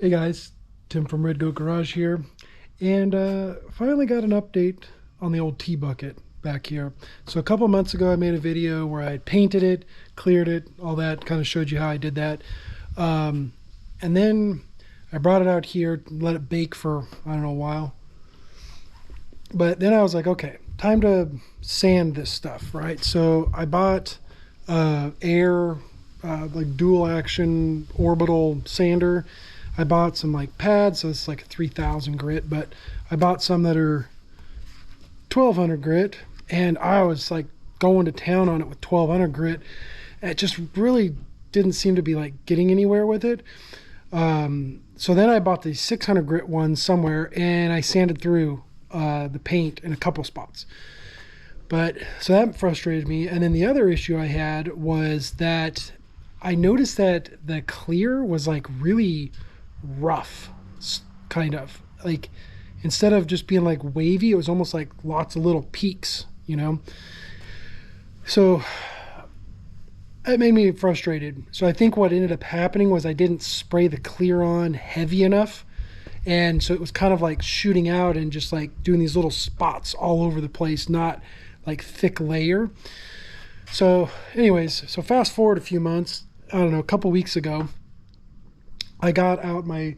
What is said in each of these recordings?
Hey guys, Tim from Red Goat Garage here, and finally got an update on the old T-bucket back here. So a couple months ago I made a video where I painted it, cleared it, all that, kind of showed you how I did that. And then I brought it out here, let it bake for, I don't know, a while. But then I was like, okay, time to sand this stuff, right? So I bought Air like dual action orbital sander. I bought some like pads, so it's like a 3000 grit, but I bought some that are 1200 grit, and I was like going to town on it with 1200 grit. It just really didn't seem to be like getting anywhere with it. So then I bought the 600 grit one somewhere, and I sanded through the paint in a couple spots. But so that frustrated me. And then the other issue I had was that I noticed that the clear was like really rough, kind of like, instead of just being like wavy, it was almost like lots of little peaks, you know. So it made me frustrated. So I think what ended up happening was I didn't spray the clear on heavy enough, and so it was kind of like shooting out and just like doing these little spots all over the place, not like thick layer. So anyways, so fast forward a few months, I don't know, a couple weeks ago, I got out my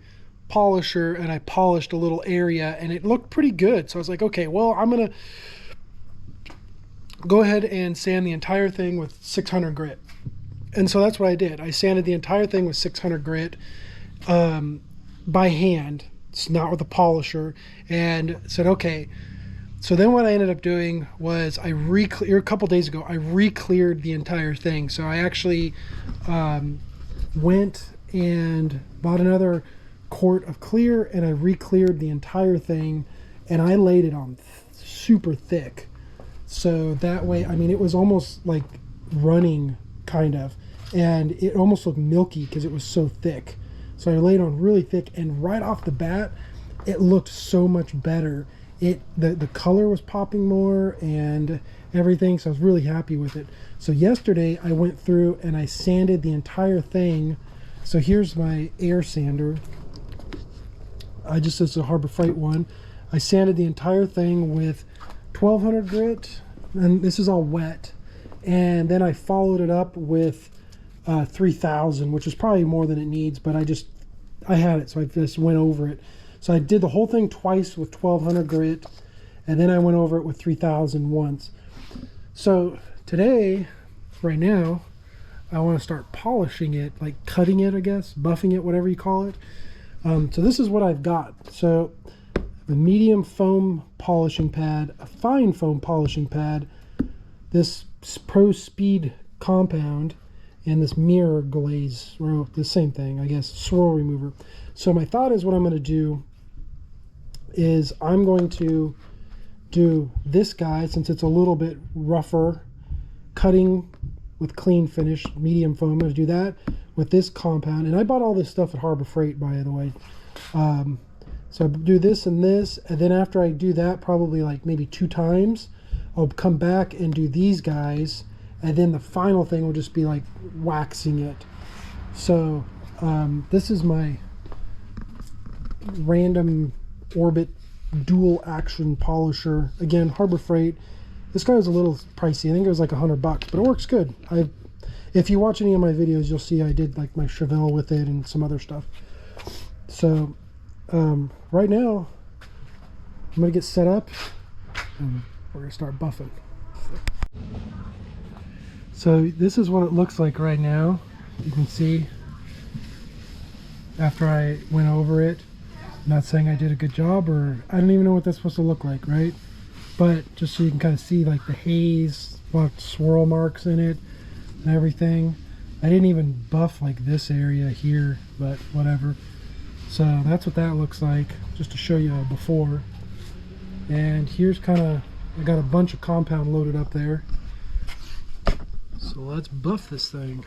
polisher and I polished a little area, and it looked pretty good. So I was like, okay, well, I'm gonna go ahead and sand the entire thing with 600 grit. And so that's what I did. I sanded the entire thing with 600 grit by hand. It's not with a polisher. And said, okay. So then what I ended up doing was a couple days ago, I re-cleared the entire thing. So I actually went and bought another quart of clear, and I re-cleared the entire thing, and I laid it on super thick. So that way, I mean, it was almost like running, kind of, and it almost looked milky because it was so thick. So I laid on really thick, and right off the bat, it looked so much better. The color was popping more and everything, so I was really happy with it. So yesterday I went through and I sanded the entire thing. So here's my Air sander. It's a Harbor Freight one. I sanded the entire thing with 1200 grit, and this is all wet. And then I followed it up with 3000, which is probably more than it needs, but I had it, so I just went over it. So I did the whole thing twice with 1200 grit, and then I went over it with 3000 once. So today, right now, I want to start polishing it, like cutting it, I guess, buffing it, whatever you call it. So this is what I've got. So a medium foam polishing pad, a fine foam polishing pad, this Pro Speed compound, and this mirror glaze, or the same thing, I guess, swirl remover. So my thought is, what I'm going to do is I'm going to do this guy, since it's a little bit rougher, cutting with clean finish, medium foam. I'm going to do that with this compound. And I bought all this stuff at Harbor Freight, by the way. So I do this, and then after I do that, probably like maybe 2 times, I'll come back and do these guys, and then the final thing will just be like waxing it. So this is my random orbit dual action polisher. Again, Harbor Freight. This guy was a little pricey. I think it was like $100, but it works good. If you watch any of my videos, you'll see I did like my Chevelle with it and some other stuff. So right now I'm gonna get set up and we're gonna start buffing. So this is what it looks like right now. You can see after I went over it. I'm not saying I did a good job, or I don't even know what that's supposed to look like, right? But just so you can kind of see like the haze, a lot of swirl marks in it and everything. I didn't even buff like this area here, but whatever. So that's what that looks like, just to show you before. And here's kind of, I got a bunch of compound loaded up there. So let's buff this thing.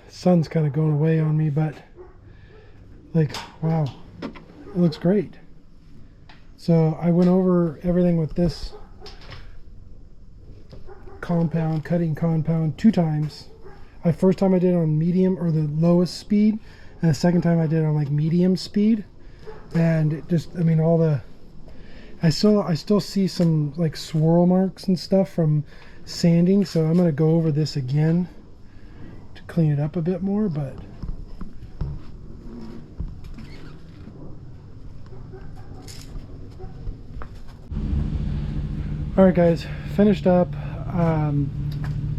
Sun's kind of going away on me, but like, wow, it looks great. So I went over everything with this compound, cutting compound, 2 times. First time I did it on medium or the lowest speed, and the second time I did it on like medium speed. And it just, I mean, all the, I still see some like swirl marks and stuff from sanding, so I'm going to go over this again to clean it up a bit more. But all right guys, finished up.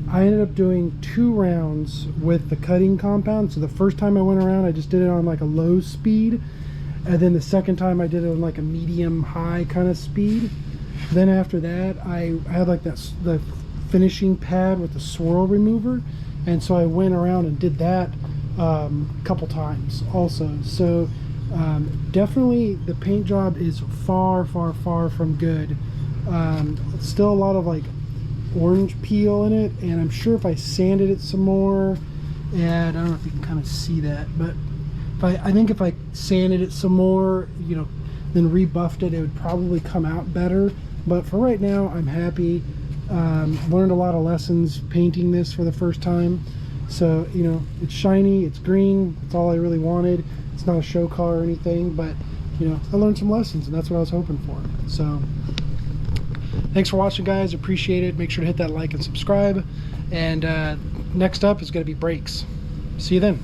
I ended up doing 2 rounds with the cutting compound. So the first time I went around, I just did it on like a low speed, and then the second time I did it on like a medium high kind of speed. Then after that, I had like the finishing pad with the swirl remover, and so I went around and did that a couple times also. So definitely the paint job is far from good. Still a lot of like orange peel in it, and I'm sure if I sanded it some more, and I don't know if you can kind of see that, but I think if I sanded it some more, you know, then rebuffed it, it would probably come out better. But for right now, I'm happy. Learned a lot of lessons painting this for the first time. So, you know, it's shiny, it's green, that's all I really wanted. It's not a show car or anything, but, you know, I learned some lessons, and that's what I was hoping for. So thanks for watching, guys. Appreciate it. Make sure to hit that like and subscribe. And next up is going to be brakes. See you then.